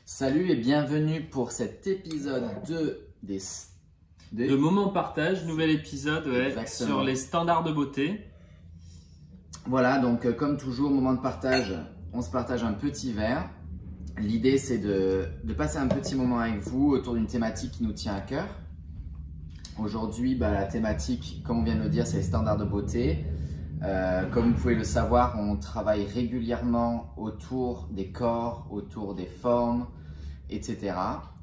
Salut et bienvenue pour cet épisode 2 de Moment de Partage, nouvel épisode sur les standards de beauté. Voilà, donc comme toujours, moment de partage, on se partage un petit verre. L'idée c'est de passer un petit moment avec vous autour d'une thématique qui nous tient à cœur. Aujourd'hui, la thématique, comme on vient de le dire, c'est les standards de beauté. Comme vous pouvez le savoir, on travaille régulièrement autour des corps, autour des formes, etc.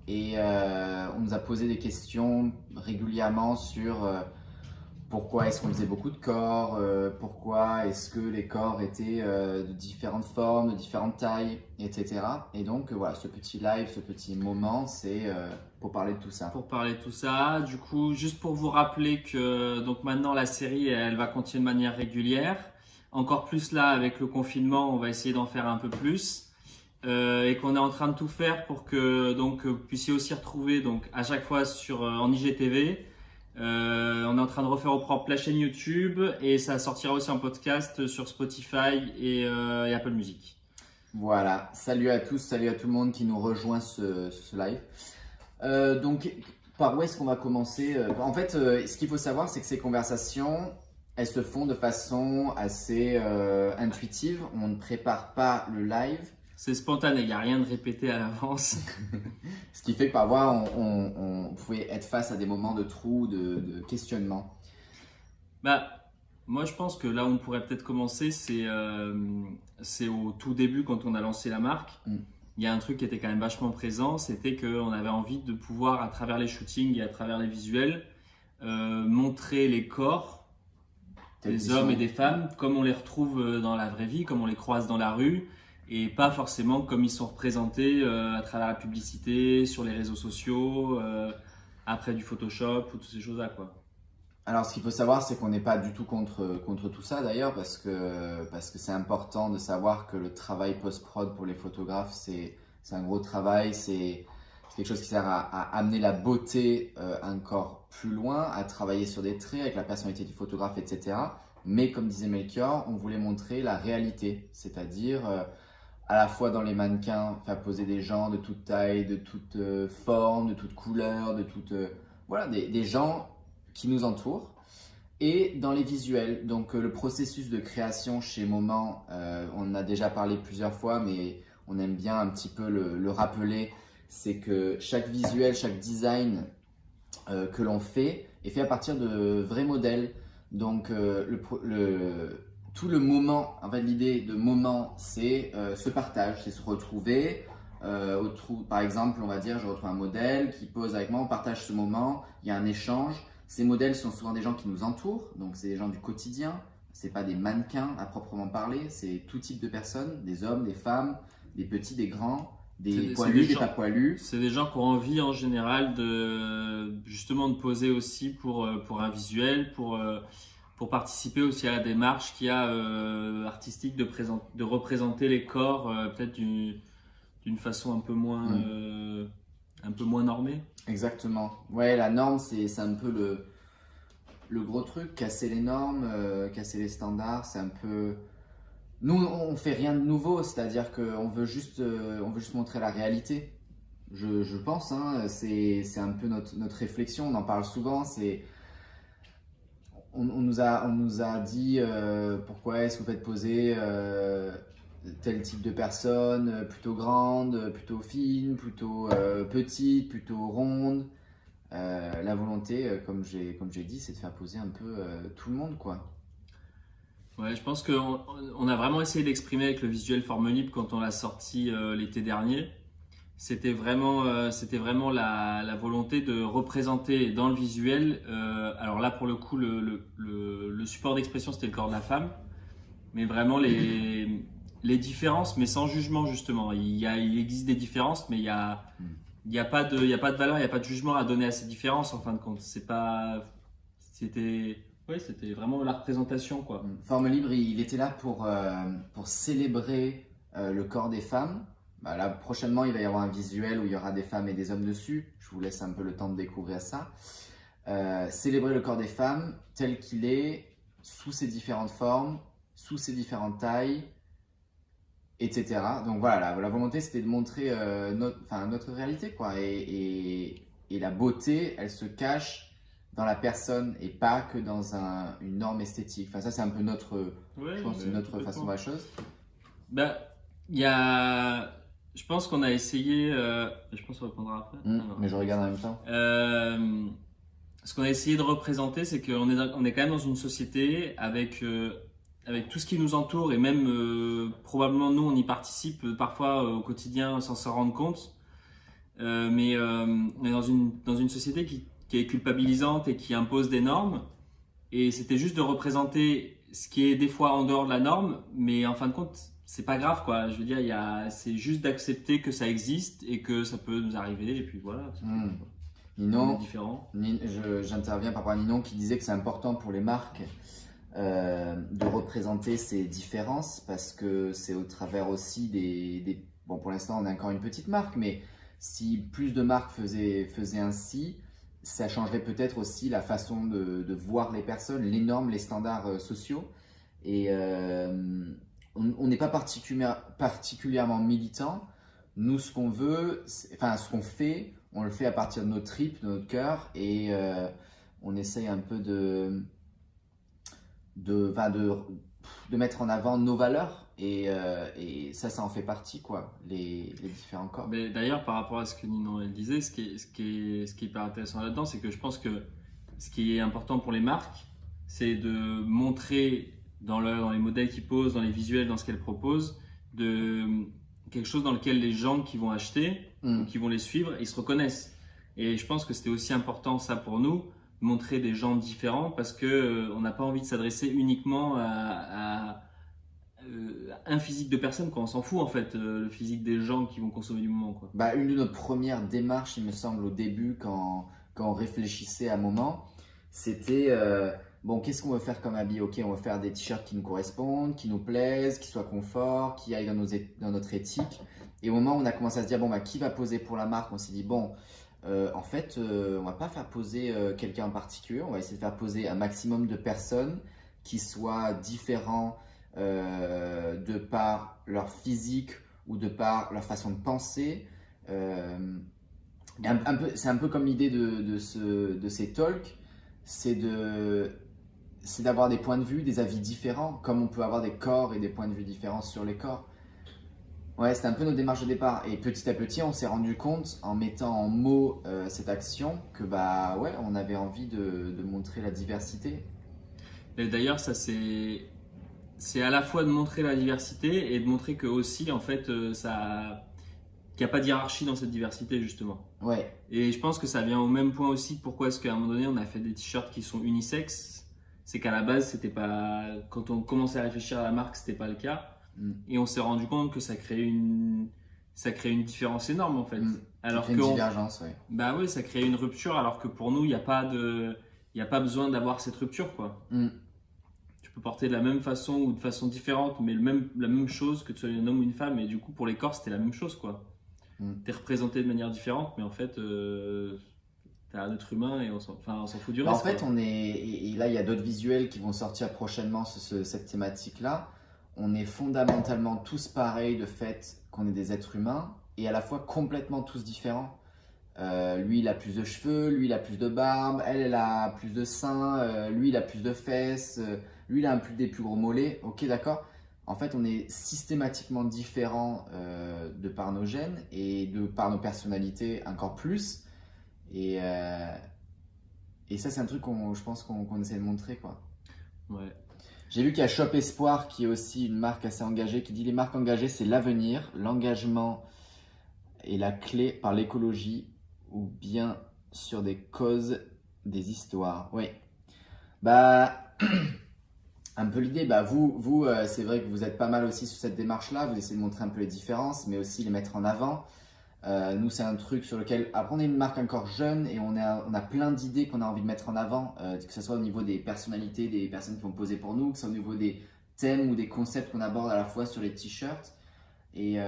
Et on nous a posé des questions régulièrement sur pourquoi est-ce qu'on faisait beaucoup de corps, pourquoi est-ce que les corps étaient de différentes formes, de différentes tailles, etc. Et donc voilà, ce petit live, ce petit moment, c'est pour parler de tout ça. Pour parler de tout ça, du coup, juste pour vous rappeler que donc maintenant la série, elle va continuer de manière régulière. Encore plus là, avec le confinement, on va essayer d'en faire un peu plus. Et qu'on est en train de tout faire pour que vous puissiez aussi retrouver à chaque fois en IGTV. On est en train de refaire au propre la chaîne YouTube et ça sortira aussi en podcast sur Spotify et Apple Music. Voilà, salut à tous, salut à tout le monde qui nous rejoint ce live. Donc, par où est-ce qu'on va commencer? En fait, ce qu'il faut savoir, c'est que ces conversations, elles se font de façon assez intuitive. On ne prépare pas le live. C'est spontané, il n'y a rien de répété à l'avance. Ce qui fait que parfois, on pouvait être face à des moments de trou, de questionnement. Moi, je pense que là où on pourrait peut-être commencer, c'est au tout début quand on a lancé la marque. Il y a un truc qui était quand même vachement présent, c'était qu'on avait envie de pouvoir, à travers les shootings et à travers les visuels, montrer les corps des hommes et des femmes comme on les retrouve dans la vraie vie, comme on les croise dans la rue. Et pas forcément comme ils sont représentés à travers la publicité, sur les réseaux sociaux, après du Photoshop ou toutes ces choses-là, quoi. Alors, ce qu'il faut savoir, c'est qu'on n'est pas du tout contre tout ça d'ailleurs, parce que c'est important de savoir que le travail post-prod pour les photographes, c'est un gros travail, c'est quelque chose qui sert à amener la beauté encore plus loin, à travailler sur des traits avec la personnalité du photographe, etc. Mais comme disait Melchior, on voulait montrer la réalité, c'est-à-dire à la fois dans les mannequins, faire poser des gens de toute taille, de toute forme, de toute couleur, de toute voilà, des gens qui nous entourent. Et dans les visuels, donc le processus de création chez Moment, on en a déjà parlé plusieurs fois, mais on aime bien un petit peu le rappeler, c'est que chaque visuel, chaque design que l'on fait est fait à partir de vrais modèles. Donc tout le moment, en fait l'idée de moment, c'est ce partage, c'est se retrouver. Par exemple, on va dire, je retrouve un modèle qui pose avec moi, on partage ce moment, il y a un échange. Ces modèles sont souvent des gens qui nous entourent, donc c'est des gens du quotidien, c'est pas des mannequins à proprement parler, c'est tout type de personnes, des hommes, des femmes, des petits, des grands, des poilus, des pas poilus. C'est des gens qui ont envie en général justement de poser aussi pour un visuel, pour participer aussi à la démarche qu'il y a artistique de représenter les corps peut-être d'une façon un peu moins normée. Exactement. Ouais, la norme, c'est un peu le gros truc, casser les normes, casser les standards, c'est un peu... Nous, on fait rien de nouveau, c'est-à-dire qu'on veut juste montrer la réalité. Je pense, hein, c'est un peu notre réflexion, on en parle souvent, on nous a dit pourquoi est-ce que vous faites poser tel type de personne, plutôt grande, plutôt fine, plutôt petite, plutôt ronde. La volonté, comme j'ai dit, c'est de faire poser un peu tout le monde, quoi. Ouais, je pense qu'on a vraiment essayé d'exprimer avec le visuel Forme Libre quand on l'a sorti l'été dernier. C'était vraiment la volonté de représenter dans le visuel. Alors là, pour le coup, le support d'expression, c'était le corps de la femme. Mais vraiment les différences, mais sans jugement justement. Il existe des différences, mais il y a pas de valeur, il n'y a pas de jugement à donner à ces différences en fin de compte. C'était vraiment la représentation, quoi. Forme Libre, il était là pour célébrer le corps des femmes. Là, prochainement, il va y avoir un visuel où il y aura des femmes et des hommes dessus. Je vous laisse un peu le temps de découvrir ça. Célébrer le corps des femmes tel qu'il est, sous ses différentes formes, sous ses différentes tailles, etc. Donc voilà, la volonté c'était de montrer notre réalité, quoi. Et la beauté, elle se cache dans la personne et pas que dans une norme esthétique. Enfin, ça, c'est un peu je pense, c'est notre façon de voir la chose. Ben, je pense qu'on a essayé. Je pense qu'on répondra après. Mais je regarde en même temps. Ce qu'on a essayé de représenter, c'est qu'on est quand même dans une société avec tout ce qui nous entoure et même probablement nous, on y participe parfois au quotidien sans s'en rendre compte. Mais on est dans une société qui est culpabilisante et qui impose des normes. Et c'était juste de représenter ce qui est des fois en dehors de la norme, mais en fin de compte, c'est pas grave, quoi. Je veux dire, c'est juste d'accepter que ça existe et que ça peut nous arriver, et puis voilà. Ninon, différent. J'interviens par rapport à Ninon qui disait que c'est important pour les marques de représenter ces différences parce que c'est au travers aussi Bon, pour l'instant, on est encore une petite marque, mais si plus de marques faisaient ainsi, ça changerait peut-être aussi la façon de voir les personnes, les normes, les standards sociaux. Et on n'est pas particulièrement militant. Nous, ce qu'on veut, ce qu'on fait, on le fait à partir de nos tripes, de notre cœur, et on essaye un peu de mettre en avant nos valeurs. Et ça en fait partie, quoi, les différents corps. Mais d'ailleurs, par rapport à ce que Ninon elle disait, ce qui est hyper intéressant là-dedans, c'est que je pense que ce qui est important pour les marques, c'est de montrer dans les modèles qu'ils posent, dans les visuels, dans ce qu'elles proposent, quelque chose dans lequel les gens qui vont acheter, ou qui vont les suivre, ils se reconnaissent. Et je pense que c'était aussi important ça pour nous, montrer des gens différents, parce qu'on n'a pas envie de s'adresser uniquement à un physique de personne, quoi. On s'en fout en fait, le physique des gens qui vont consommer du moment, quoi. Une de nos premières démarches, il me semble, au début, quand on réfléchissait à un moment, c'était bon, qu'est-ce qu'on veut faire comme habit? Ok, on veut faire des t-shirts qui nous correspondent, qui nous plaisent, qui soient confort, qui aillent dans notre éthique. Et au moment où on a commencé à se dire, bon, qui va poser pour la marque? On s'est dit, bon, en fait, on va pas faire poser quelqu'un en particulier, on va essayer de faire poser un maximum de personnes qui soient différents de par leur physique ou de par leur façon de penser. C'est un peu comme l'idée de ces talks, c'est d'avoir des points de vue, des avis différents, comme on peut avoir des corps et des points de vue différents sur les corps. Ouais, c'était un peu notre démarche de départ. Et petit à petit, on s'est rendu compte, en mettant en mots cette action, que on avait envie de montrer la diversité. Et d'ailleurs, ça c'est à la fois de montrer la diversité et de montrer que aussi, en fait, qu'il n'y a pas de hiérarchie dans cette diversité, justement. Ouais. Et je pense que ça vient au même point aussi. Pourquoi est-ce qu'à un moment donné, on a fait des t-shirts qui sont unisexes? C'est qu'à la base, c'était pas, quand on commençait à réfléchir à la marque, c'était pas le cas. Et on s'est rendu compte que ça crée une différence énorme, en fait. Alors que une divergence, ouais. Bah oui, ça crée une rupture, alors que pour nous, il n'y a pas besoin d'avoir cette rupture, quoi. Tu peux porter de la même façon ou de façon différente, mais la même chose, que tu sois un homme ou une femme. Et du coup, pour les corps, c'était la même chose, quoi. T'es représenté de manière différente, mais en fait, t'es un être humain et on s'en fout du reste. En fait, et là, il y a d'autres visuels qui vont sortir prochainement sur cette thématique-là. On est fondamentalement tous pareils de fait qu'on est des êtres humains et à la fois complètement tous différents. Lui, il a plus de cheveux, lui, il a plus de barbe, elle a plus de seins, lui, il a plus de fesses, lui, il a des plus gros mollets. Ok, d'accord. En fait, on est systématiquement différents de par nos gènes et de par nos personnalités encore plus. Et ça, c'est un truc je pense qu'on essaie de montrer, quoi. Ouais. J'ai vu qu'il y a Shop Espoir qui est aussi une marque assez engagée qui dit les marques engagées c'est l'avenir, l'engagement est la clé par l'écologie ou bien sur des causes, des histoires. Oui. Un peu l'idée. Vous c'est vrai que vous êtes pas mal aussi sur cette démarche-là. Vous essayez de montrer un peu les différences, mais aussi les mettre en avant. Nous, c'est un truc sur lequel, après, on est une marque encore jeune et on a plein d'idées qu'on a envie de mettre en avant, que ce soit au niveau des personnalités, des personnes qui vont poser pour nous, que ce soit au niveau des thèmes ou des concepts qu'on aborde à la fois sur les t-shirts. Et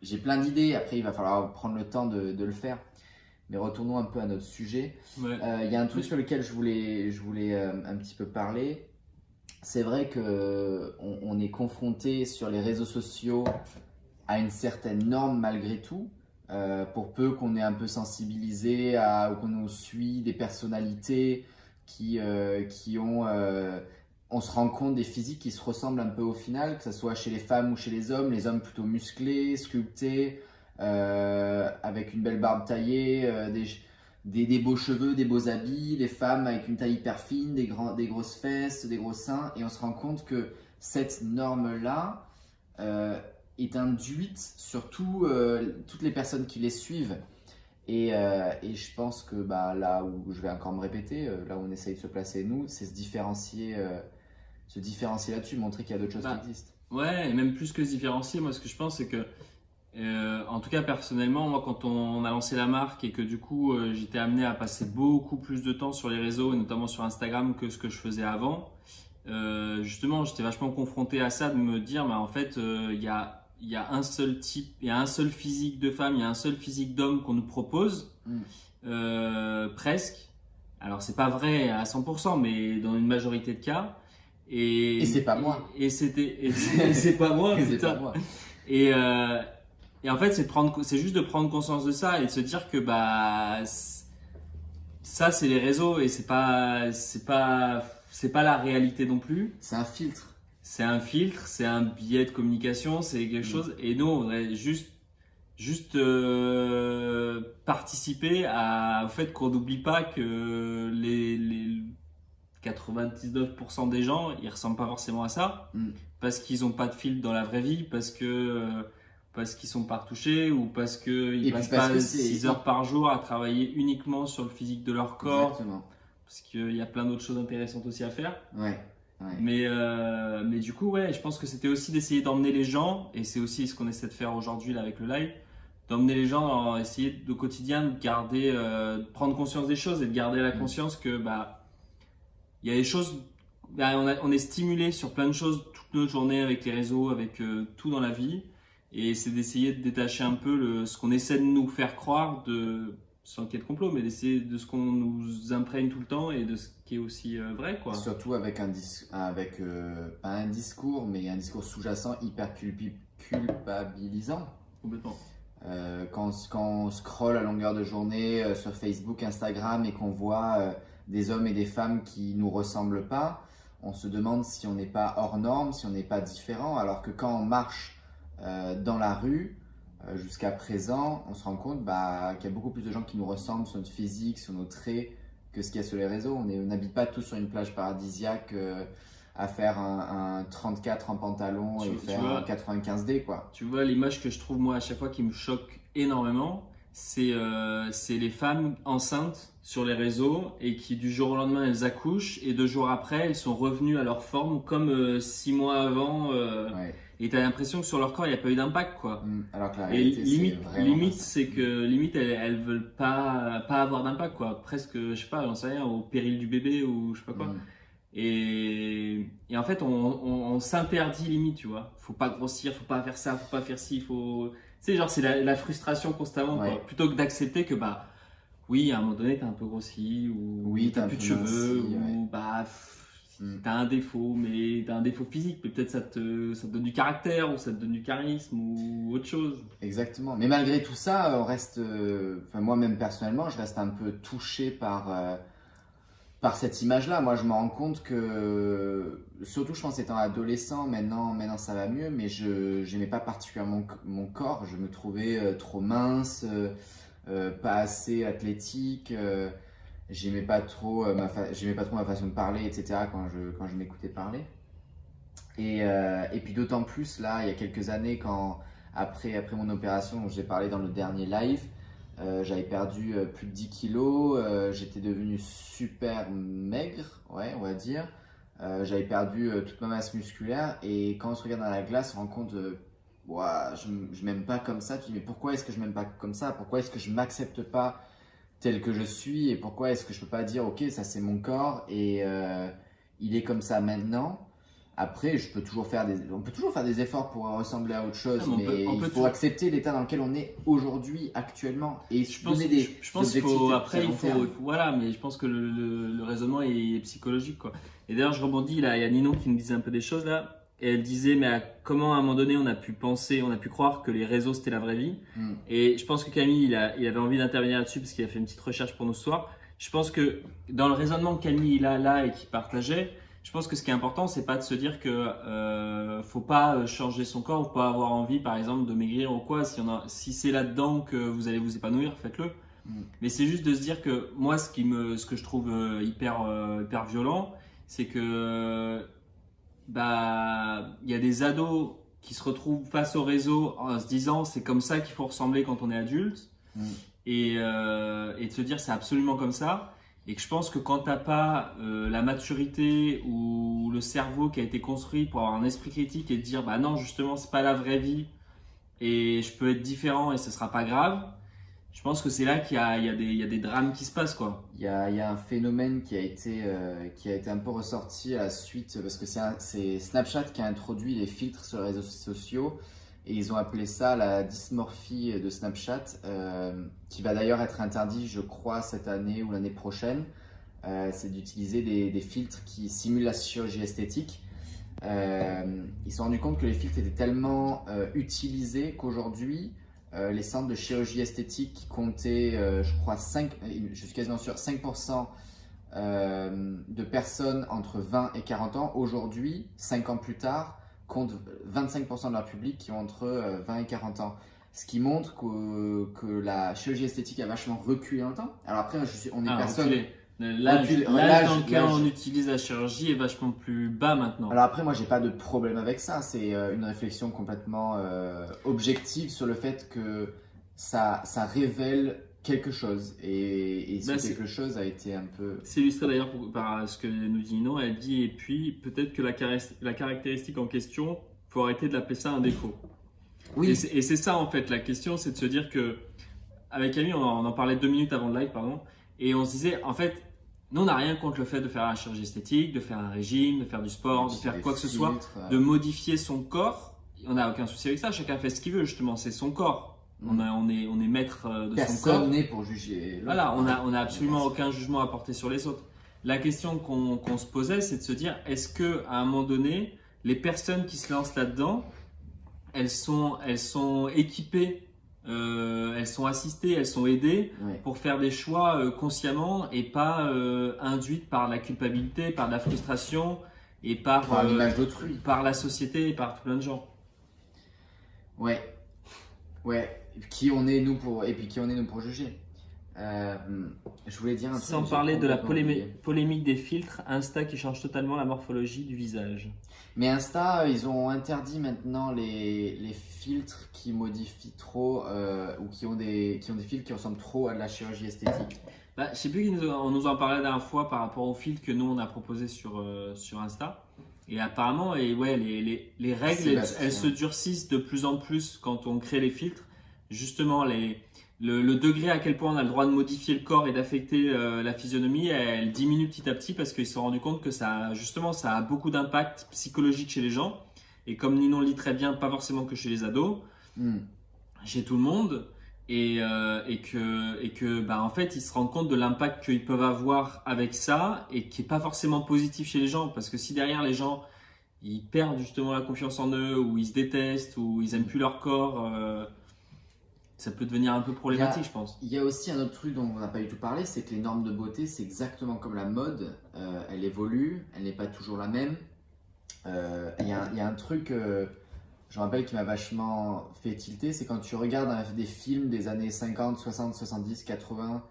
j'ai plein d'idées. Après, il va falloir prendre le temps de le faire. Mais retournons un peu à notre sujet. Il y a un truc sur lequel je voulais un petit peu parler. c'est vrai qu'on est confronté sur les réseaux sociaux à une certaine norme malgré tout. Pour peu qu'on est un peu sensibilisé ou qu'on nous suit des personnalités qui ont, on se rend compte des physiques qui se ressemblent un peu au final, que ce soit chez les femmes ou chez les hommes plutôt musclés, sculptés, avec une belle barbe taillée, des beaux cheveux, des beaux habits, les femmes avec une taille hyper fine, des grosses fesses, des gros seins, et on se rend compte que cette norme-là est induite sur toutes les personnes qui les suivent. Et je pense que là où je vais encore me répéter, là où on essaye de se placer nous, c'est se différencier là-dessus, montrer qu'il y a d'autres choses qui existent. Ouais, et même plus que se différencier, moi ce que je pense c'est que, en tout cas personnellement, moi quand on a lancé la marque et que du coup j'étais amené à passer beaucoup plus de temps sur les réseaux et notamment sur Instagram que ce que je faisais avant, justement j'étais vachement confronté à ça, de me dire en fait il y a un seul type, il y a un seul physique de femme, il y a un seul physique d'homme qu'on nous propose, presque. Alors c'est pas vrai à 100%, mais dans une majorité de cas. Et c'est pas moi. Et c'est pas moi. C'est pas moi. Et en fait c'est juste de prendre conscience de ça et de se dire que ça c'est les réseaux et c'est pas la réalité non plus. C'est un filtre. C'est un filtre, c'est un biais de communication, c'est quelque chose. Et nous, on voudrait juste participer au fait qu'on n'oublie pas que les 99% des gens, ils ressemblent pas forcément à ça, parce qu'ils n'ont pas de filtre dans la vraie vie, parce qu'ils sont pas retouchés ou parce qu'ils passent pas 6 heures par jour à travailler uniquement sur le physique de leur corps. Exactement. Parce qu'il y a plein d'autres choses intéressantes aussi à faire. Ouais. Mais du coup, je pense que c'était aussi d'essayer d'emmener les gens, et c'est aussi ce qu'on essaie de faire aujourd'hui là avec le live, d'emmener les gens à essayer au quotidien de garder, de prendre conscience des choses et de garder la conscience que il y a des choses, on est stimulé sur plein de choses toute notre journée avec les réseaux, avec tout dans la vie, et c'est d'essayer de détacher un peu ce qu'on essaie de nous faire croire sans qu'il y ait de complot, mais d'essayer de ce qu'on nous imprègne tout le temps et de ce qui est aussi vrai, quoi. Surtout avec pas un discours, mais un discours sous-jacent hyper culpabilisant. Complètement. Quand on scrolle à longueur de journée sur Facebook, Instagram et qu'on voit des hommes et des femmes qui nous ressemblent pas, on se demande si on n'est pas hors norme, si on n'est pas différent, alors que quand on marche dans la rue, jusqu'à présent, on se rend compte qu'il y a beaucoup plus de gens qui nous ressemblent sur notre physique, sur nos traits, que ce qu'il y a sur les réseaux. On n'habite pas tous sur une plage paradisiaque à faire un 34 en pantalon et faire un 95D, quoi. Tu vois, l'image que je trouve moi à chaque fois qui me choque énormément, c'est les femmes enceintes sur les réseaux et qui du jour au lendemain elles accouchent et 2 jours après elles sont revenues à leur forme comme 6 mois avant. Et tu as l'impression que sur leur corps, il n'y a pas eu d'impact, quoi. Alors que la réalité, limite, elles veulent pas avoir d'impact, quoi. Presque, je sais pas, j'en sais rien, au péril du bébé ou je sais pas quoi. Et en fait, on s'interdit limite, tu vois. Faut pas grossir, faut pas faire ça, faut pas faire ci, faut. Tu sais, genre, c'est la frustration constamment, quoi. Plutôt que d'accepter que, oui, à un moment donné, t'as un peu grossi, ou t'as plus de cheveux, ou t'as un défaut, mais t'as un défaut physique, mais peut-être ça te donne du caractère, ou ça te donne du charisme, ou autre chose. Exactement. Mais malgré tout ça, on reste, moi-même personnellement, je reste un peu touché par cette image-là. Moi, je me rends compte que, surtout, je pense étant adolescent, maintenant ça va mieux, mais je n'aimais pas particulièrement mon corps. Je me trouvais trop mince, pas assez athlétique. J'aimais pas trop ma façon de parler, etc. quand je m'écoutais parler. Et puis d'autant plus là, il y a quelques années, après mon opération dont j'ai parlé dans le dernier live, j'avais perdu plus de 10 kilos, j'étais devenu super maigre, on va dire. J'avais perdu toute ma masse musculaire et quand on se regarde dans la glace, on se rend compte je m'aime pas comme ça. Tu te dis mais pourquoi est-ce que je m'aime pas comme ça? Pourquoi est-ce que je m'accepte pas tel que je suis et pourquoi est-ce que je peux pas dire ok, ça c'est mon corps et il est comme ça maintenant. Après, on peut toujours faire des efforts pour ressembler à autre chose, Ah, mais mais il faut accepter l'état dans lequel on est aujourd'hui, actuellement, et Je se pense, donner des je pense qu'il objectifs faut, à après, long terme. voilà, mais je pense que le raisonnement est psychologique, quoi. Et d'ailleurs, je rebondis, là, il y a Ninon qui nous disait un peu des choses, là, et elle disait, mais comment à un moment donné, on a pu penser, on a pu croire que les réseaux, c'était la vraie vie. Et je pense que Camille, il avait envie d'intervenir là-dessus, parce qu'il a fait une petite recherche pour nous ce soir. Je pense que dans le raisonnement que Camille, il a là, et qu'il partageait, je pense que ce qui est important, c'est pas de se dire que faut pas changer son corps ou pas avoir envie, par exemple, de maigrir ou quoi. Si c'est là-dedans que vous allez vous épanouir, faites-le. Mais c'est juste de se dire que moi, ce que je trouve hyper violent, c'est que il y a des ados qui se retrouvent face au réseau en se disant c'est comme ça qu'il faut ressembler quand on est adulte et de se dire c'est absolument comme ça. Et que je pense que quand t'as pas la maturité ou le cerveau qui a été construit pour avoir un esprit critique et te dire bah non justement c'est pas la vraie vie et je peux être différent et ce sera pas grave, je pense que c'est là qu'il y a des drames qui se passent quoi. Il y a un phénomène qui a été un peu ressorti à la suite, parce que c'est Snapchat qui a introduit les filtres sur les réseaux sociaux, et ils ont appelé ça la dysmorphie de Snapchat, qui va d'ailleurs être interdit, je crois, cette année ou l'année prochaine. C'est d'utiliser des filtres qui simulent la chirurgie esthétique. Ils se sont rendus compte que les filtres étaient tellement utilisés qu'aujourd'hui, les centres de chirurgie esthétique qui comptaient, je crois, je suis quasiment sûr, 5% de personnes entre 20 et 40 ans, aujourd'hui, 5 ans plus tard, comptent 25% de leur public qui ont entre 20 et 40 ans. Ce qui montre que la chirurgie esthétique a vachement reculé dans le temps. Alors après, on est personne. L'âge dans lequel on utilise la chirurgie est vachement plus bas maintenant. Alors après, moi, j'ai pas de problème avec ça. C'est une réflexion complètement objective sur le fait que ça révèle quelque chose. Et quelque chose a été un peu... C'est illustré d'ailleurs par ce que nous dit Nino. Elle dit, et puis peut-être que la caractéristique en question, faut arrêter de l'appeler ça un défaut. Oui. Et c'est ça en fait, la question, c'est de se dire que, avec Camille, on en parlait 2 minutes avant le live, pardon. Et on se disait, en fait, nous, on n'a rien contre le fait de faire la chirurgie esthétique, de faire un régime, de faire du sport, de faire quoi que ce soit, de modifier son corps. On n'a aucun souci avec ça. Chacun fait ce qu'il veut, justement. C'est son corps. On est maître de son corps. Personne n'est pour juger. Voilà, on n'a absolument aucun jugement à porter sur les autres. La question qu'on se posait, c'est de se dire, est-ce qu'à un moment donné, les personnes qui se lancent là-dedans, elles sont équipées, elles sont assistées, elles sont aidées pour faire des choix consciemment et pas induites par la culpabilité, par la frustration et par l'image d'autrui, par la société et par plein de gens. Ouais. Qui on est nous pour juger. Je voulais dire un truc. Sans parler de la polémique des filtres, Insta qui change totalement la morphologie du visage. Mais Insta, ils ont interdit maintenant les filtres qui modifient trop ou qui ont des filtres qui ressemblent trop à de la chirurgie esthétique. Je sais plus, on nous en parlait la dernière fois par rapport aux filtres que nous on a proposés sur Insta. Et apparemment, les règles, elles se durcissent de plus en plus quand on crée les filtres. Justement, le degré à quel point on a le droit de modifier le corps et d'affecter la physionomie, elle diminue petit à petit parce qu'ils se sont rendus compte que ça a beaucoup d'impact psychologique chez les gens. Et comme Ninon le dit très bien, pas forcément que chez les ados, chez tout le monde. Et que en fait, ils se rendent compte de l'impact qu'ils peuvent avoir avec ça et qui n'est pas forcément positif chez les gens. Parce que si derrière les gens, ils perdent justement la confiance en eux, ou ils se détestent, ou ils n'aiment plus leur corps, ça peut devenir un peu problématique, je pense. Il y a aussi un autre truc dont on n'a pas du tout parlé, c'est que les normes de beauté, c'est exactement comme la mode. Elle évolue, elle n'est pas toujours la même. Il y a un truc... je me rappelle qui m'a vachement fait tilter, c'est quand tu regardes des films des années 50, 60, 70, 80,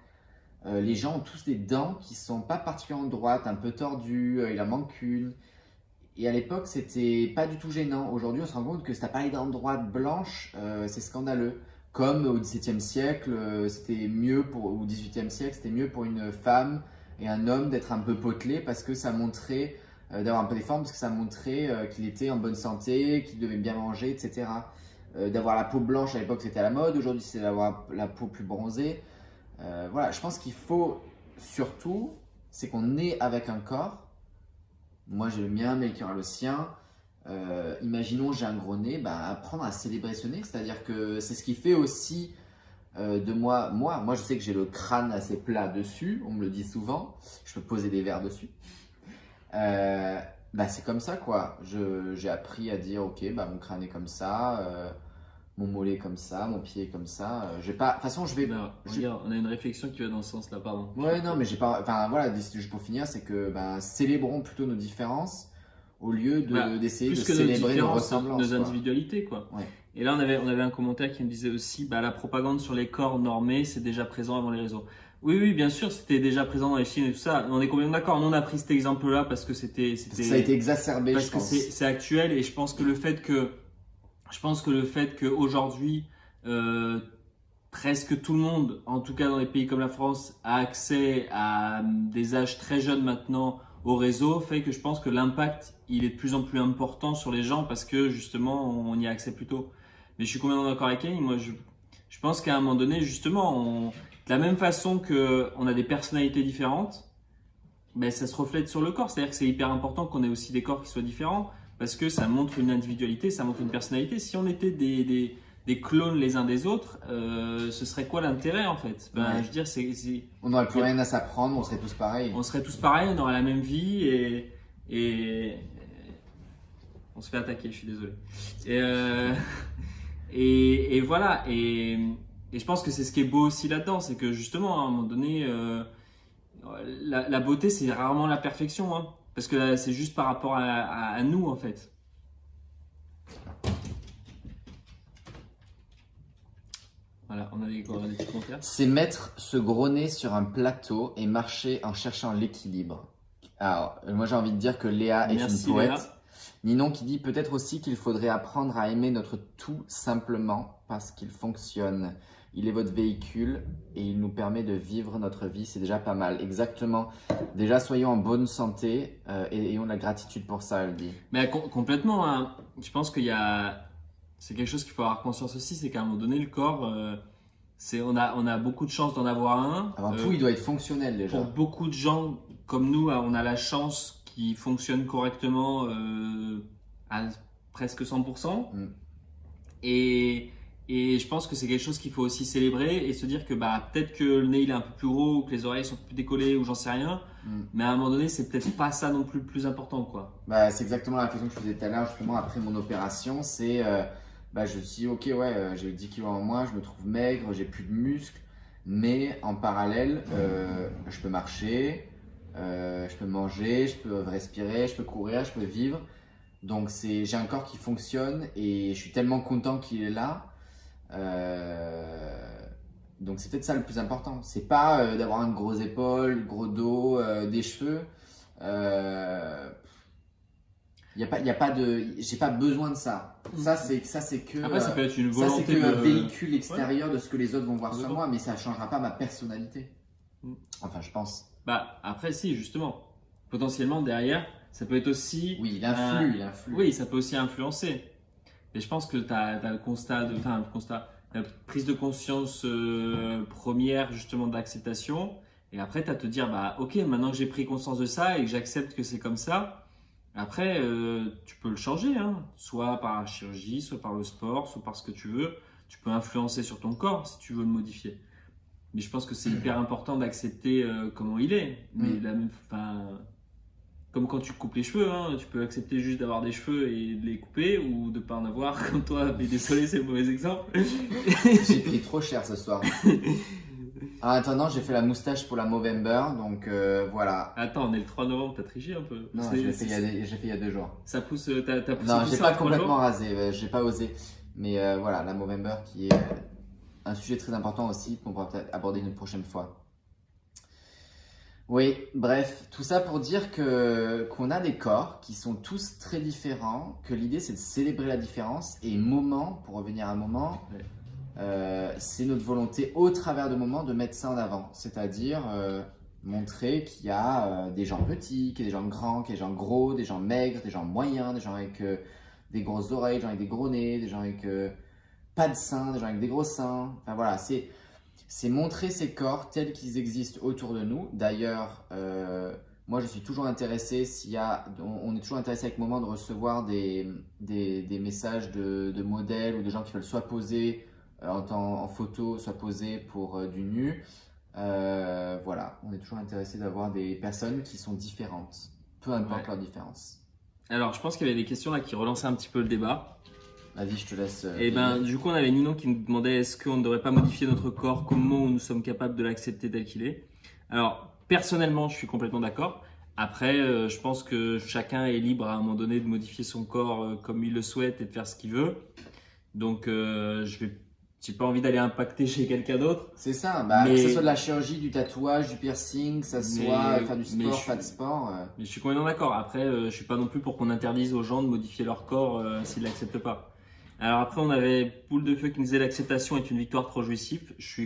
les gens ont tous des dents qui sont pas particulièrement droites, un peu tordues, il en manque une. Et à l'époque, c'était pas du tout gênant. Aujourd'hui, on se rend compte que si t'as pas les dents droites blanches, c'est scandaleux. Comme au XVIIe siècle, c'était mieux au XVIIIe siècle, c'était mieux pour une femme et un homme d'être un peu potelé parce que ça montrait d'avoir un peu des formes parce que ça montrait qu'il était en bonne santé, qu'il devait bien manger, etc. D'avoir la peau blanche à l'époque c'était à la mode, aujourd'hui c'est d'avoir la peau plus bronzée. Voilà, je pense qu'il faut surtout, c'est qu'on est avec un corps moi j'ai le mien, Melchior a le sien. Imaginons j'ai un gros nez, bah, apprendre à célébrer ce nez, c'est-à-dire que c'est ce qui fait aussi de moi je sais que j'ai le crâne assez plat dessus, on me le dit souvent, je peux poser des verres dessus. Bah, c'est comme ça quoi, j'ai appris à dire ok, bah, mon crâne est comme ça, mon mollet est comme ça, mon pied est comme ça. J'ai pas, de toute façon je vais... Non, regarde, on a une réflexion qui va dans ce sens-là, pardon. Ouais, non, mais j'ai pas. Enfin, voilà, juste pour finir, c'est que ben, célébrons plutôt nos différences au lieu d'essayer de Plus que nos célébrer nos différences, ressemblances. nos quoi. individualités, quoi. Ouais. Et là, on avait un commentaire qui me disait aussi, bah, la propagande sur les corps normés, c'est déjà présent avant les réseaux. Oui, oui, bien sûr, c'était déjà présent dans les films et tout ça. On est complètement d'accord. Nous, on a pris cet exemple-là parce que Parce que ça a été exacerbé, je pense. c'est actuel et je pense que le fait qu'aujourd'hui, presque tout le monde, en tout cas dans les pays comme la France, a accès à des âges très jeunes maintenant au réseau, fait que je pense que l'impact, il est de plus en plus important sur les gens parce que justement, on y a accès plus tôt. Mais je suis complètement d'accord avec Kenny. Moi, je pense qu'à un moment donné, justement, de la même façon qu'on a des personnalités différentes, ben, ça se reflète sur le corps. C'est-à-dire que c'est hyper important qu'on ait aussi des corps qui soient différents parce que ça montre une individualité, ça montre une personnalité. Si on était des clones les uns des autres, ce serait quoi l'intérêt en fait? Ben, Ouais. je veux dire, On n'aurait plus rien à s'apprendre, on serait tous pareils. on serait tous pareils, on aurait la même vie et on se fait attaquer, je suis désolé. Et, et voilà, et je pense que c'est ce qui est beau aussi là-dedans, c'est que justement, à un moment donné, la beauté, c'est rarement la perfection, hein, parce que là, c'est juste par rapport à nous, en fait. Voilà, on a des petits commentaires. C'est mettre ce gros nez sur un plateau et marcher en cherchant l'équilibre. Alors, moi j'ai envie de dire que Léa est Merci, une poète. Léa. Ninon qui dit peut-être aussi qu'il faudrait apprendre à aimer notre tout simplement parce qu'il fonctionne. Il est votre véhicule et il nous permet de vivre notre vie, c'est déjà pas mal. Exactement. Déjà soyons en bonne santé et ayons de la gratitude pour ça, elle dit. Mais complètement, hein. Je pense c'est quelque chose qu'il faut avoir conscience aussi, c'est qu'à un moment donné, le corps, on a beaucoup de chance d'en avoir un. Avant tout, il doit être fonctionnel déjà. Pour beaucoup de gens comme nous, on a la chance qu'il fonctionne correctement à presque 100%. Mm. Et je pense que c'est quelque chose qu'il faut aussi célébrer et se dire que bah, peut-être que le nez il est un peu plus gros ou que les oreilles sont plus décollées ou j'en sais rien. Mais à un moment donné, c'est peut-être pas ça non plus le plus important, quoi. Bah, c'est exactement la réflexion que je faisais tout à l'heure, justement, après mon opération. C'est, bah, je me suis dit, ok, ouais, j'ai eu 10 kilos en moins, je me trouve maigre, j'ai plus de muscles. Mais en parallèle, je peux marcher, je peux manger, je peux respirer, je peux courir, je peux vivre. Donc, j'ai un corps qui fonctionne et je suis tellement content qu'il est là. Donc c'est peut-être ça le plus important. C'est pas d'avoir un gros épaule, gros dos, des cheveux. J'ai pas besoin de ça. Ça c'est que. Après, ça peut être une ça volonté c'est que un de... véhicule extérieur de ce que les autres vont voir sur Complètement. moi, mais ça changera pas ma personnalité. Enfin, je pense. Bah, après, si, justement. Potentiellement, derrière, ça peut être aussi... Oui, il influe. Oui, ça peut aussi influencer. Mais je pense que tu as le constat, la prise de conscience première, justement, d'acceptation. Et après, tu as à te dire, bah, ok, maintenant que j'ai pris conscience de ça et que j'accepte que c'est comme ça, après, tu peux le changer, hein. Soit par la chirurgie, soit par le sport, soit par ce que tu veux. Tu peux influencer sur ton corps si tu veux le modifier. Mais je pense que c'est hyper important d'accepter comment il est. Mais comme quand tu coupes les cheveux, hein, tu peux accepter juste d'avoir des cheveux et de les couper ou de pas en avoir comme toi. Mais désolé, c'est le mauvais exemple. J'ai pris trop cher ce soir. En attendant, j'ai fait la moustache pour la Movember, donc voilà. Attends, on est le 3 novembre, t'as triché un peu. Non, j'ai fait il y a 2 jours. Ça pousse, t'as poussé Non, tout j'ai ça pas en 3 complètement jours. rasé, j'ai pas osé. Mais voilà, la Movember qui est un sujet très important aussi qu'on pourra peut-être aborder une prochaine fois. Oui, bref, tout ça pour dire qu'on a des corps qui sont tous très différents, que l'idée c'est de célébrer la différence et pour revenir à un moment, c'est notre volonté au travers de moments de mettre ça en avant, c'est-à-dire montrer qu'il y a des gens petits, qu'il y a des gens grands, qu'il y a des gens gros, des gens maigres, des gens moyens, des gens avec des grosses oreilles, des gens avec des gros nez, des gens avec pas de seins, des gens avec des gros seins, enfin voilà, c'est montrer ces corps tels qu'ils existent autour de nous. D'ailleurs, Moi, je suis toujours intéressé on est toujours intéressé avec Moment de recevoir des messages de modèles ou de gens qui veulent soit poser en photo, soit poser pour du nu. Voilà, on est toujours intéressé d'avoir des personnes qui sont différentes, peu importe leur différence. Alors, je pense qu'il y avait des questions là qui relançaient un petit peu le débat. Vas-y, je te laisse. Et du coup, on avait Ninon qui nous demandait est-ce qu'on ne devrait pas modifier notre corps qu'au moment où nous sommes capables de l'accepter tel qu'il est. Alors, personnellement, je suis complètement d'accord. Après, je pense que chacun est libre à un moment donné de modifier son corps comme il le souhaite et de faire ce qu'il veut. Donc, j'ai pas envie d'aller impacter chez quelqu'un d'autre. C'est ça, que ce soit de la chirurgie, du tatouage, du piercing, que ça soit faire du sport, pas de sport. Mais je suis complètement d'accord. Après, je suis pas non plus pour qu'on interdise aux gens de modifier leur corps s'ils l'acceptent pas. Alors après, on avait Poule de Feu qui nous disait l'acceptation est une victoire trop jouissive. Je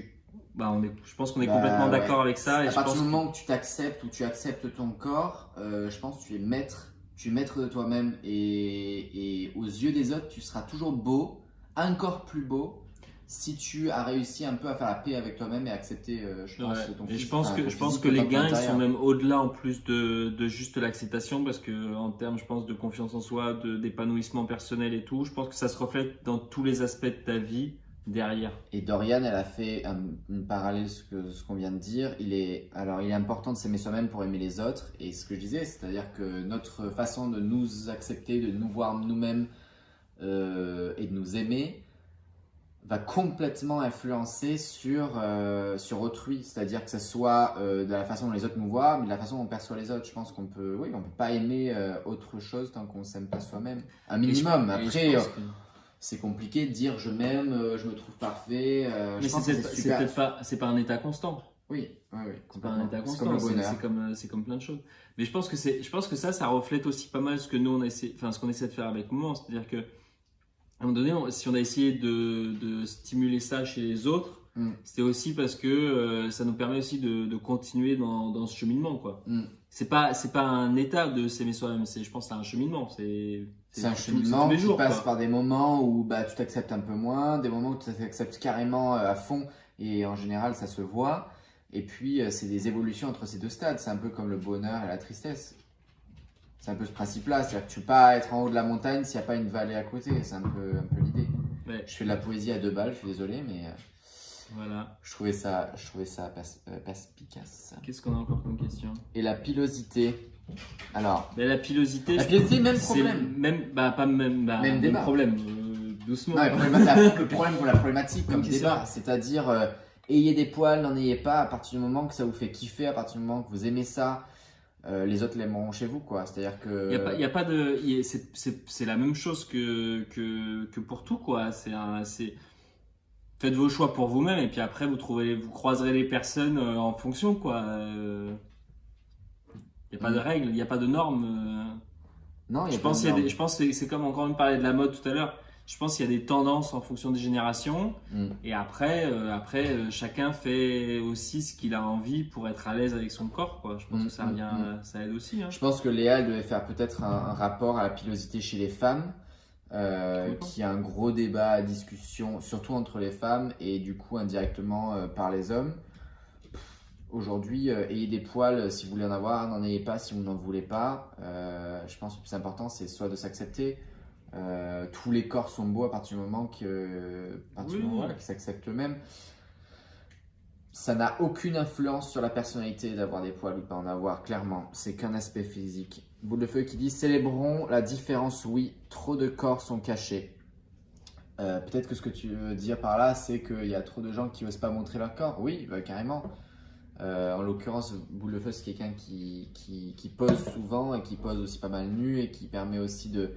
pense qu'on est complètement d'accord avec ça. À partir du moment où tu t'acceptes ou tu acceptes ton corps, je pense que tu es maître de toi-même et aux yeux des autres, tu seras toujours beau, encore plus beau. Si tu as réussi un peu à faire la paix avec toi-même et accepter, ton physique. Je pense que les gains, ils sont même au-delà en plus de juste l'acceptation, parce que en termes, je pense, de confiance en soi, d'épanouissement personnel et tout, je pense que ça se reflète dans tous les aspects de ta vie derrière. Et Dorian, elle a fait une parallèle ce qu'on vient de dire. Il est important de s'aimer soi-même pour aimer les autres. Et ce que je disais, c'est-à-dire que notre façon de nous accepter, de nous voir nous-mêmes et de nous aimer, va complètement influencer sur autrui, c'est-à-dire que ce soit de la façon dont les autres nous voient, mais de la façon dont on perçoit les autres. Je pense qu'on peut pas aimer autre chose tant qu'on ne s'aime pas soi-même. Un minimum. Après, c'est compliqué de dire je m'aime, je me trouve parfait. Mais c'est pas un état constant. Oui. C'est pas un état constant. C'est comme plein de choses. Mais je pense que ça reflète aussi pas mal ce que nous ce qu'on essaie de faire avec Moment, c'est-à-dire que à un moment donné, si on a essayé de stimuler ça chez les autres, c'était aussi parce que ça nous permet aussi de continuer dans ce cheminement, quoi. C'est pas un état de s'aimer soi-même, je pense que c'est un cheminement. C'est un cheminement qui passe par des moments où tu t'acceptes un peu moins, des moments où tu t'acceptes carrément à fond et en général ça se voit. Et puis c'est des évolutions entre ces deux stades, c'est un peu comme le bonheur et la tristesse. C'est un peu ce principe-là, c'est-à-dire que tu ne peux pas être en haut de la montagne s'il n'y a pas une vallée à côté, c'est un peu l'idée. Ouais. Je fais de la poésie à 2 balles, je suis désolé, mais voilà. je trouvais ça perspicace. Qu'est-ce qu'on a encore comme question? Et la pilosité. Alors, la pilosité, même problème. Même débat. Problème. Doucement. Non, le problème pour la problématique comme débat, c'est-à-dire ayez des poils, n'en ayez pas, à partir du moment que ça vous fait kiffer, à partir du moment que vous aimez ça. Les autres l'aimeront chez vous, quoi. C'est-à-dire que y a pas de c'est la même chose que pour tout, quoi. Faites vos choix pour vous-même et puis après vous croiserez les personnes en fonction, quoi. Il y a pas de règles, il y a pas de normes. Non, je pense que c'est comme encore une parlait de la mode tout à l'heure. Je pense qu'il y a des tendances en fonction des générations et après chacun fait aussi ce qu'il a envie pour être à l'aise avec son corps, quoi. Je pense que ça aide aussi. Hein. Je pense que Léa devait faire peut-être un rapport à la pilosité chez les femmes, qui a un gros débat à discussion, surtout entre les femmes et du coup indirectement par les hommes. Aujourd'hui, ayez des poils si vous voulez en avoir, n'en ayez pas si vous n'en voulez pas. Je pense que le plus important, c'est soit de s'accepter. Tous les corps sont beaux à partir du moment qu'ils s'acceptent eux-mêmes. Ça n'a aucune influence sur la personnalité d'avoir des poils ou de pas en avoir, clairement. C'est qu'un aspect physique. Boule de Feu qui dit célébrons la différence, oui, trop de corps sont cachés. Peut-être que ce que tu veux dire par là, c'est qu'il y a trop de gens qui n'osent pas montrer leur corps. Oui, carrément. En l'occurrence, Boule de Feu, c'est quelqu'un qui pose souvent et qui pose aussi pas mal nu et qui permet aussi de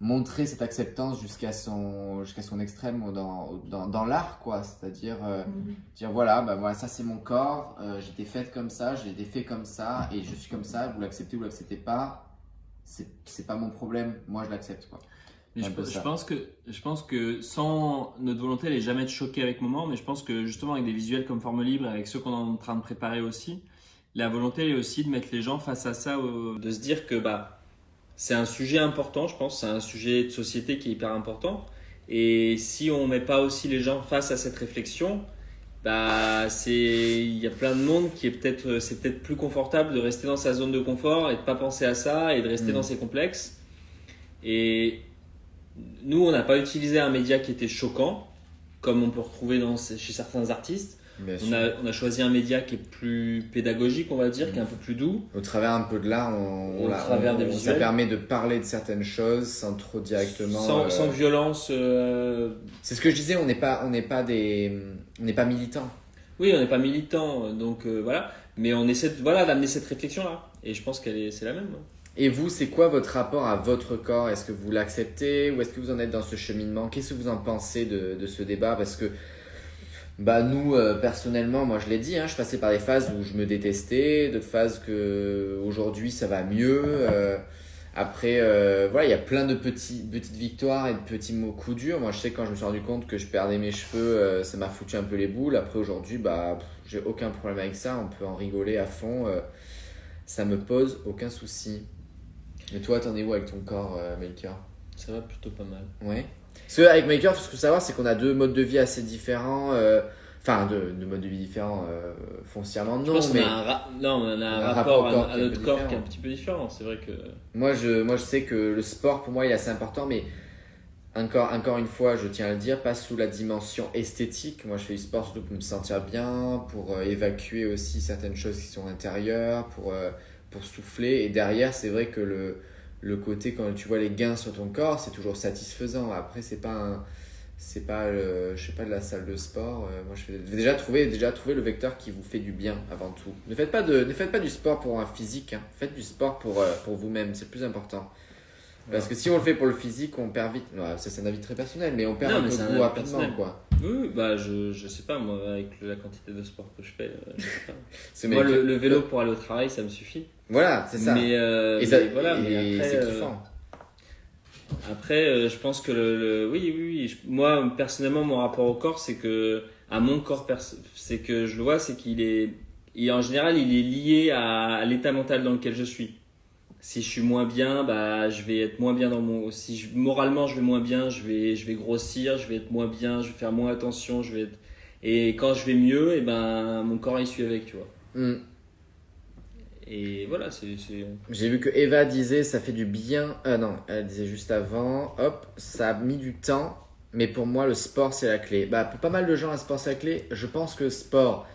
montrer cette acceptance jusqu'à son extrême dans l'art, quoi. C'est-à-dire dire voilà, ça c'est mon corps, j'ai été faite comme ça, j'ai été fait comme ça et je suis comme ça, vous l'acceptez ou vous l'acceptez pas, c'est pas mon problème, moi je l'accepte, quoi. Mais je pense que sans notre volonté, elle n'est jamais de choquer avec Moment, mais je pense que justement avec des visuels comme Forme Libre, avec ceux qu'on est en train de préparer aussi, la volonté est aussi de mettre les gens face à ça, de se dire que c'est un sujet important, je pense, c'est un sujet de société qui est hyper important. Et si on ne met pas aussi les gens face à cette réflexion, il y a plein de monde qui c'est peut-être plus confortable de rester dans sa zone de confort et de pas penser à ça et de rester dans ses complexes. Et nous, on n'a pas utilisé un média qui était choquant, comme on peut retrouver chez certains artistes. On a choisi un média qui est plus pédagogique, on va dire, qui est un peu plus doux. Au travers un peu de l'art, ça permet de parler de certaines choses sans trop directement. Sans violence. C'est ce que je disais, on n'est pas militants. Oui, on n'est pas militants, donc voilà. Mais on essaie d'amener cette réflexion-là. Et je pense c'est la même. Et vous, c'est quoi votre rapport à votre corps? Est-ce que vous l'acceptez ou est-ce que vous en êtes dans ce cheminement? Qu'est-ce que vous en pensez de ce débat? Parce que nous, personnellement, moi je l'ai dit, je passais par des phases où je me détestais, d'autres phases que aujourd'hui ça va mieux. Après, il y a plein de petites victoires et de petits coups durs. Moi je sais que quand je me suis rendu compte que je perdais mes cheveux, ça m'a foutu un peu les boules. Après aujourd'hui, j'ai aucun problème avec ça, on peut en rigoler à fond. Ça me pose aucun souci. Et toi, t'en es où avec ton corps, Maker? Ça va plutôt pas mal. Ouais. Parce qu'avec Maker, ce qu'il faut savoir, c'est qu'on a deux modes de vie assez différents. Deux modes de vie différents foncièrement, non. Je pense qu'on a un rapport à notre corps qui est un petit peu différent. C'est vrai que. Moi, je sais que le sport, pour moi, il est assez important, mais encore une fois, je tiens à le dire, pas sous la dimension esthétique. Moi, je fais du sport surtout pour me sentir bien, pour évacuer aussi certaines choses qui sont intérieures, pour souffler. Et derrière, c'est vrai que le côté, quand tu vois les gains sur ton corps, c'est toujours satisfaisant. Après, c'est pas je sais pas, de la salle de sport. Moi, déjà trouver le vecteur qui vous fait du bien avant tout. Ne faites pas du sport pour un physique. Faites du sport pour vous-même. C'est le plus important. Parce que si on le fait pour le physique, on perd vite. Ouais, ça, c'est un avis très personnel, mais on perd un peu de goût rapidement, quoi. Oui, je sais pas, moi, avec la quantité de sport que je fais, je sais pas. Moi, le vélo pour aller au travail, ça me suffit. Voilà, c'est ça. Mais après, c'est kiffant. Après, je pense que oui. Moi, personnellement, mon rapport au corps, c'est que à mon corps, c'est que je le vois, c'est en général, il est lié à l'état mental dans lequel je suis. Si je suis moins bien, je vais être moins bien moralement je vais moins bien, je vais grossir, je vais être moins bien, je vais faire moins attention, et quand je vais mieux, mon corps il suit avec, tu vois. Et voilà, J'ai vu que Eva disait ça fait du bien. Non, elle disait juste avant. Hop, ça a mis du temps, mais pour moi le sport c'est la clé. Pour pas mal de gens, le sport c'est la clé. Je pense que le sport,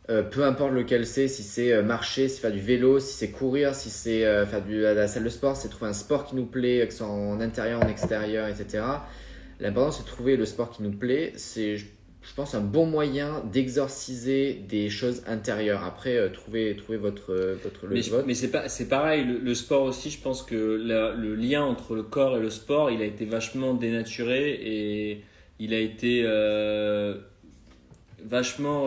peu importe lequel c'est, si c'est marcher, si c'est faire du vélo, si c'est courir, si c'est faire la salle de sport, c'est trouver un sport qui nous plaît, que ce soit en intérieur, en extérieur, etc. L'important c'est de trouver le sport qui nous plaît. C'est, je pense, un bon moyen d'exorciser des choses intérieures. Après, trouver votre mais c'est pareil, le sport aussi, je pense que le lien entre le corps et le sport, il a été vachement dénaturé et il a été vachement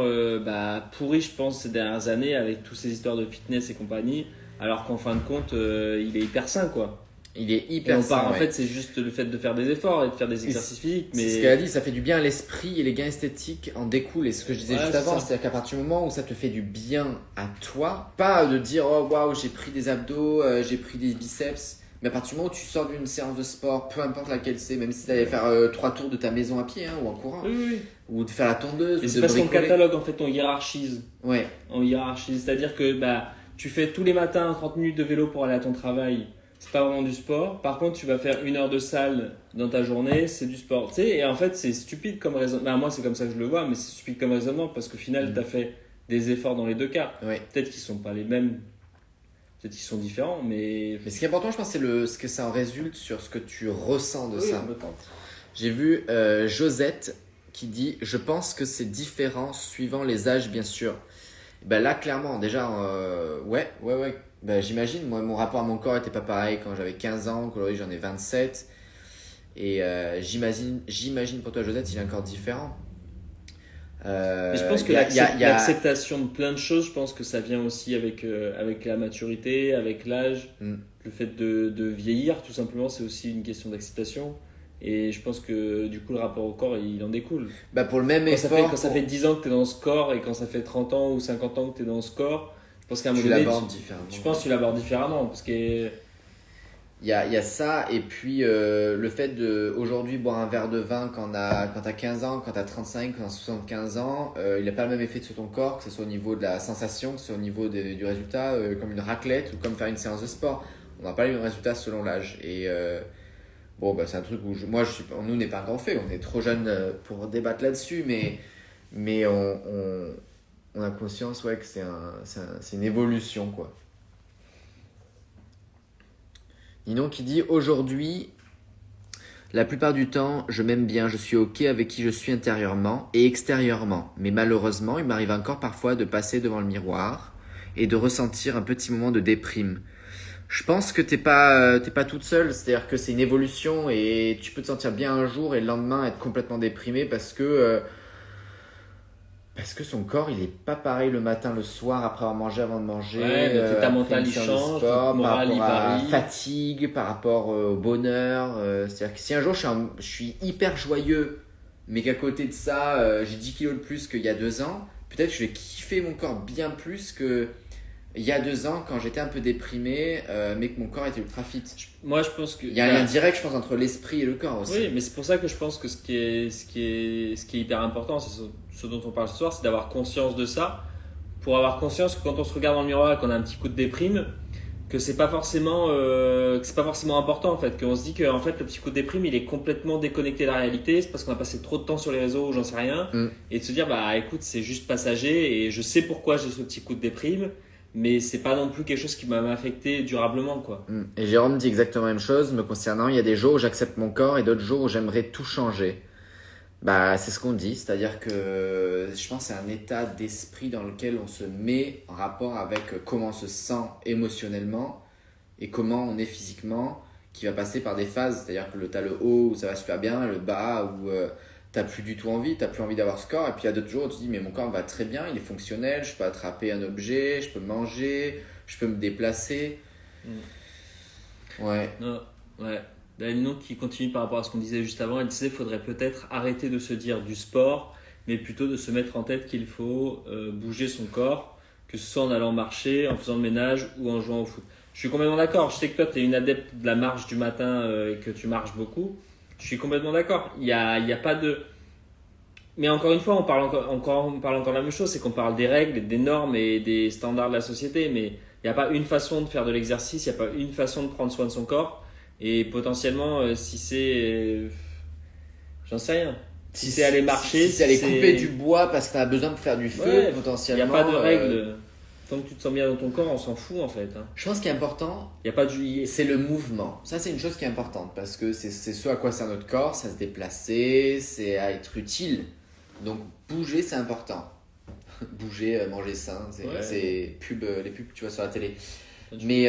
pourri, je pense, ces dernières années avec toutes ces histoires de fitness et compagnie, alors qu'en fin de compte, il est hyper sain, quoi. Il est hyper sain. En fait, c'est juste le fait de faire des efforts et de faire des exercices physiques. C'est ce qu'elle a dit, ça fait du bien à l'esprit et les gains esthétiques en découlent. Et ce que je disais juste avant, c'est-à-dire qu'à partir du moment où ça te fait du bien à toi, pas de dire oh waouh, j'ai pris des abdos, j'ai pris des biceps, mais à partir du moment où tu sors d'une séance de sport, peu importe laquelle c'est, même si tu allais faire 3 tours de ta maison à pied ou en courant, ou de faire la tondeuse, et c'est parce qu'on catalogue, en fait, on hiérarchise. Ouais. On hiérarchise, c'est-à-dire que tu fais tous les matins 30 minutes de vélo pour aller à ton travail. C'est pas vraiment du sport. Par contre, tu vas faire 1 heure de salle dans ta journée, c'est du sport. Tu sais, et en fait, c'est stupide comme raisonnement. Moi, c'est comme ça que je le vois, mais c'est stupide comme raisonnement parce qu'au final, tu as fait des efforts dans les deux cas. Ouais. Peut-être qu'ils sont pas les mêmes, peut-être qu'ils sont différents, mais ce qui est important, je pense, c'est ce que ça en résulte sur ce que tu ressens de ça. Complètement. J'ai vu Josette qui dit « Je pense que c'est différent suivant les âges, bien sûr. » Là, clairement, déjà, ouais. J'imagine, moi, mon rapport à mon corps n'était pas pareil quand j'avais 15 ans, qu'aujourd'hui j'en ai 27. Et j'imagine pour toi, Josette, il est encore différent. Mais je pense que l'acceptation de plein de choses, je pense que ça vient aussi avec la maturité, avec l'âge. Le fait de vieillir, tout simplement, c'est aussi une question d'acceptation. Et je pense que du coup, le rapport au corps, il en découle. Pour le même effort. Quand ça fait 10 ans que tu es dans ce corps et quand ça fait 30 ans ou 50 ans que tu es dans ce corps, je pense qu'à un moment donné, l'abordes différemment. Je pense que tu l'abordes différemment. Parce que... Il y a ça, et puis le fait d'aujourd'hui boire un verre de vin quand t'as 15 ans, quand t'as 35, quand t'as 75 ans, il n'a pas le même effet sur ton corps, que ce soit au niveau de la sensation, que ce soit au niveau du résultat, comme une raclette ou comme faire une séance de sport. On n'a pas les mêmes résultats selon l'âge. Et c'est un truc où nous, on n'est pas encore fait, on est trop jeunes pour débattre là-dessus, mais on a conscience que c'est une évolution, quoi. Ninon qui dit aujourd'hui, la plupart du temps, je m'aime bien, je suis ok avec qui je suis intérieurement et extérieurement. Mais malheureusement, il m'arrive encore parfois de passer devant le miroir et de ressentir un petit moment de déprime. Je pense que t'es pas toute seule, c'est-à-dire que c'est une évolution et tu peux te sentir bien un jour et le lendemain être complètement déprimé parce que son corps, il est pas pareil le matin, le soir, après avoir mangé, avant de manger. Ouais, ta mentale, il change, sport, ton moral, il par rapport à varie. fatigue, par rapport au bonheur. C'est-à-dire que si un jour je suis hyper joyeux, mais qu'à côté de ça, j'ai 10 kilos de plus qu'il y a 2 ans, peut-être que je vais kiffer mon corps bien plus que il y a 2 ans quand j'étais un peu déprimé, mais que mon corps était ultra fit. Moi, je pense que Il y a un lien direct, je pense, entre l'esprit et le corps aussi. Oui, mais c'est pour ça que je pense que ce qui est hyper important, c'est ce dont on parle ce soir, c'est d'avoir conscience de ça. Pour avoir conscience que quand on se regarde dans le miroir et qu'on a un petit coup de déprime, que c'est pas forcément important en fait, qu'on se dit que en fait le petit coup de déprime il est complètement déconnecté de la réalité, c'est parce qu'on a passé trop de temps sur les réseaux ou j'en sais rien, et de se dire bah écoute c'est juste passager et je sais pourquoi j'ai ce petit coup de déprime. Mais c'est pas non plus quelque chose qui m'a affecté durablement, quoi. Et Jérôme dit exactement la même chose me concernant. Il y a des jours où j'accepte mon corps et d'autres jours où j'aimerais tout changer. Bah, c'est ce qu'on dit, c'est-à-dire que je pense que c'est un état d'esprit dans lequel on se met en rapport avec comment on se sent émotionnellement et comment on est physiquement, qui va passer par des phases. C'est-à-dire que t'as le haut où ça va super bien, le bas où t'as plus du tout envie, t'as plus envie d'avoir ce corps, et puis il y a d'autres jours où tu te dis mais mon corps va très bien, il est fonctionnel, je peux attraper un objet, je peux manger, je peux me déplacer. Ouais. Non, ouais. Ninon qui continue par rapport à ce qu'on disait juste avant, elle disait qu'il faudrait peut-être arrêter de se dire du sport, mais plutôt de se mettre en tête qu'il faut bouger son corps, que ce soit en allant marcher, en faisant le ménage ou en jouant au foot. Je suis complètement d'accord, je sais que toi tu es une adepte de la marche du matin et que tu marches beaucoup. Je suis complètement d'accord. Il y a pas de. Mais encore une fois, on parle encore de la même chose, c'est qu'on parle des règles, des normes et des standards de la société, mais il n'y a pas une façon de faire de l'exercice, il n'y a pas une façon de prendre soin de son corps. Et potentiellement, si c'est. J'en sais rien. Si c'est aller marcher. Si c'est aller couper du bois parce que tu as besoin de faire du feu, potentiellement. Il n'y a pas de règles. Tant que tu te sens bien dans ton corps, on s'en fout en fait. Je pense qu'il est important, il y a pas de... c'est le mouvement. Ça, c'est une chose qui est importante parce que c'est ce à quoi sert notre corps, c'est à se déplacer, c'est à être utile. Donc, bouger, c'est important. Bouger, manger sain, c'est les pubs que tu vois sur la télé. Mais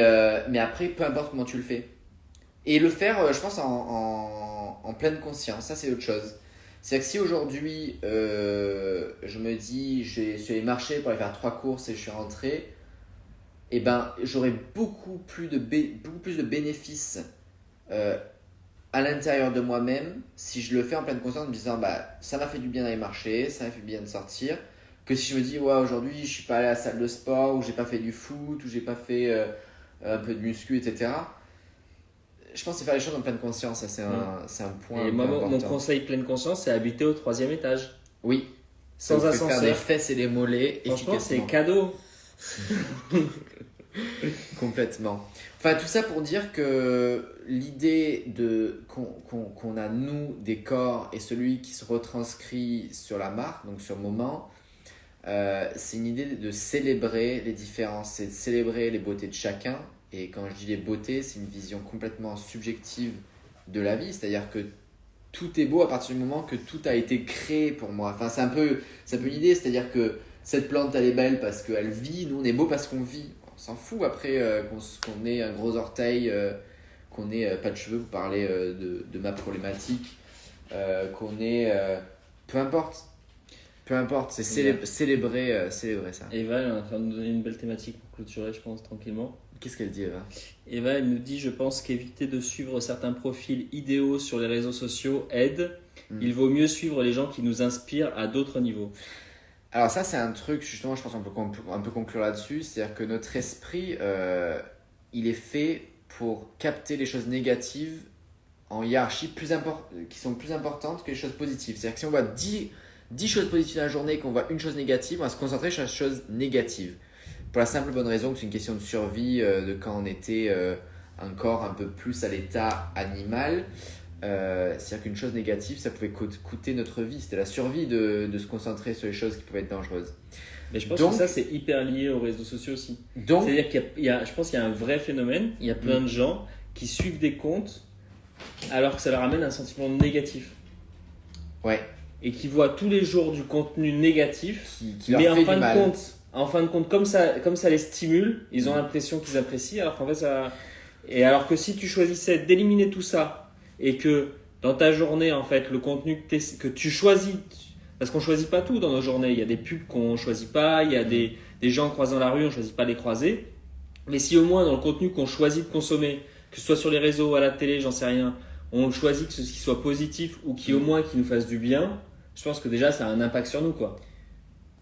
après, peu importe comment tu le fais. Et le faire, je pense, en pleine conscience, ça c'est autre chose. C'est que si aujourd'hui, je me dis, je suis allé marcher pour aller faire 3 courses et je suis rentré, eh ben, j'aurai beaucoup plus de bénéfices à l'intérieur de moi-même si je le fais en pleine conscience en me disant, bah, ça m'a fait du bien d'aller marcher, ça m'a fait du bien de sortir, que si je me dis, ouais, aujourd'hui, je suis pas allé à la salle de sport, ou j'ai pas fait du foot, ou j'ai pas fait un peu de muscu, etc. Je pense que c'est faire les choses en pleine conscience, ça c'est un point. Et moi, mon conseil pleine conscience, c'est habiter au 3e étage. Oui. Sans ascenseur. Faire des fesses et des mollets franchement, efficacement. c'est cadeau. Complètement. Enfin, tout ça pour dire que l'idée qu'on a nous des corps et celui qui se retranscrit sur la marque, donc sur Moment, c'est une idée de célébrer les différences, c'est de célébrer les beautés de chacun. Et quand je dis les beautés, c'est une vision complètement subjective de la vie. C'est-à-dire que tout est beau à partir du moment que tout a été créé pour moi. Enfin, c'est un peu une idée. C'est-à-dire que cette plante, elle est belle parce qu'elle vit. Nous, on est beau parce qu'on vit. On s'en fout après qu'on ait un gros orteil, qu'on ait pas de cheveux. Vous parlez de ma problématique. Qu'on ait... peu importe. Peu importe. C'est célébrer ça. Eva, elle est en train de nous donner une belle thématique pour clôturer, je pense, tranquillement. Qu'est-ce qu'elle dit, Eva ? Eva, elle nous dit, je pense qu'éviter de suivre certains profils idéaux sur les réseaux sociaux aide. Il vaut mieux suivre les gens qui nous inspirent à d'autres niveaux. Alors ça, c'est un truc, justement, je pense qu'on peut un peu conclure là-dessus. C'est-à-dire que notre esprit, il est fait pour capter les choses négatives en hiérarchie qui sont plus importantes que les choses positives. C'est-à-dire que si on voit 10 choses positives dans la journée et qu'on voit une chose négative, on va se concentrer sur la chose négative. Pour la simple bonne raison que c'est une question de survie de quand on était encore un peu plus à l'état animal. C'est-à-dire qu'une chose négative, ça pouvait coûter notre vie. C'était la survie de se concentrer sur les choses qui pouvaient être dangereuses. Mais je pense que ça, c'est hyper lié aux réseaux sociaux aussi. C'est-à-dire je pense qu'il y a un vrai phénomène. Il y a plein de gens qui suivent des comptes alors que ça leur amène un sentiment négatif. Ouais. Et qui voient tous les jours du contenu négatif, qui leur mais fait du mal. En fin de compte, comme ça les stimule, ils ont l'impression qu'ils apprécient, alors qu'en fait ça... Et alors que si tu choisissais d'éliminer tout ça et que dans ta journée, en fait, le contenu que tu choisis, parce qu'on choisit pas tout dans nos journées, il y a des pubs qu'on choisit pas, il y a des gens croisant la rue, on choisit pas de les croiser. Mais si au moins dans le contenu qu'on choisit de consommer, que ce soit sur les réseaux, à la télé, j'en sais rien, on choisit que ce qui soit positif ou qui au moins qui nous fasse du bien, je pense que déjà ça a un impact sur nous, quoi.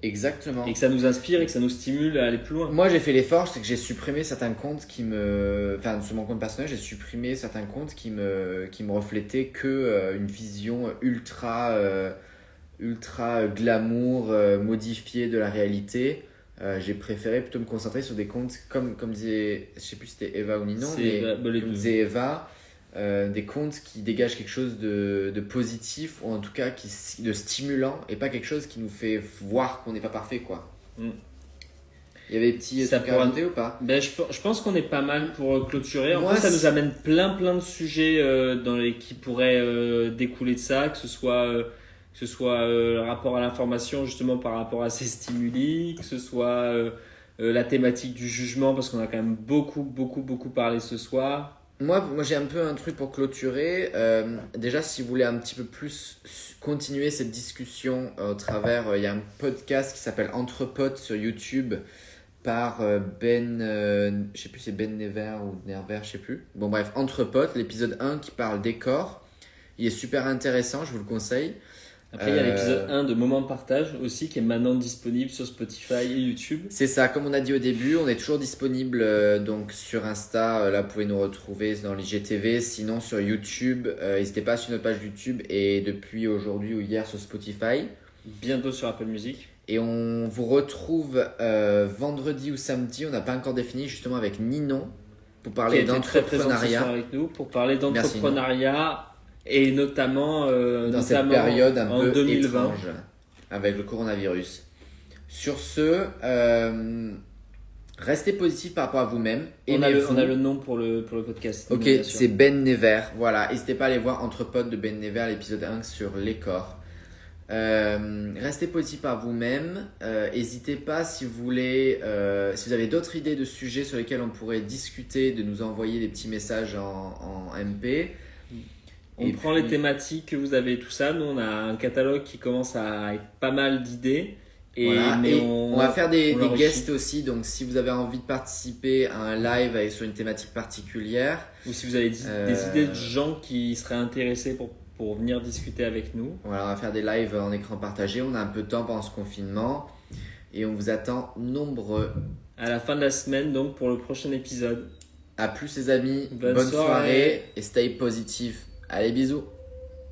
Exactement. Et que ça nous inspire et que ça nous stimule à aller plus loin. Moi, j'ai fait l'effort, c'est que j'ai supprimé certains comptes enfin, sur mon compte personnel, j'ai supprimé certains comptes qui me reflétaient que une vision ultra glamour, modifiée de la réalité. J'ai préféré plutôt me concentrer sur des comptes comme disait, je sais plus si c'était Eva ou Ninon, mais comme disait Eva, des comptes qui dégagent quelque chose de positif, ou en tout cas de stimulant, et pas quelque chose qui nous fait voir qu'on n'est pas parfait, quoi. Il y avait des petits trucs à rajouter ou pas? Je pense qu'on est pas mal pour clôturer. Moi, ça nous amène plein de sujets qui pourraient découler de ça, que ce soit le rapport à l'information justement par rapport à ces stimuli, que ce soit la thématique du jugement, parce qu'on a quand même beaucoup parlé ce soir. Moi, j'ai un peu un truc pour clôturer. Déjà, si vous voulez un petit peu plus continuer cette discussion au travers, il y a un podcast qui s'appelle Entre potes sur YouTube par je sais plus si c'est Ben Never ou Nerver, je sais plus. Bon bref, Entre potes, l'épisode 1 qui parle décor. Il est super intéressant, je vous le conseille. Après, il y a l'épisode 1 de Moment de partage aussi qui est maintenant disponible sur Spotify et YouTube. C'est ça, comme on a dit au début, on est toujours disponible donc sur Insta. Là, vous pouvez nous retrouver dans l'IGTV. Sinon, sur YouTube, n'hésitez pas sur notre page YouTube et depuis aujourd'hui ou hier sur Spotify. Bientôt sur Apple Music. Et on vous retrouve vendredi ou samedi, on n'a pas encore défini, justement avec Ninon pour parler d'entrepreneuriat. Avec nous pour parler d'entrepreneuriat. Et notamment dans cette période un peu 2020. étrange avec le coronavirus. Sur ce, restez positif par rapport à vous-même. On a le nom pour le podcast. Ok, c'est Ben Never. Voilà, n'hésitez pas à aller voir Entre potes de Ben Never, l'épisode 1 sur les corps. Restez positif par vous-même. N'hésitez pas si vous voulez, si vous avez d'autres idées de sujets sur lesquels on pourrait discuter, de nous envoyer des petits messages en MP. On prend les thématiques que vous avez, tout ça. Nous, on a un catalogue qui commence à être pas mal d'idées. On va faire des guests aussi. Donc, si vous avez envie de participer à un live sur une thématique particulière. Ou si vous avez des idées de gens qui seraient intéressés pour venir discuter avec nous. Voilà, on va faire des lives en écran partagé. On a un peu de temps pendant ce confinement. Et on vous attend nombreux. À la fin de la semaine, donc, pour le prochain épisode. À plus, les amis. Bonne soirée et stay positif. Allez, bisous.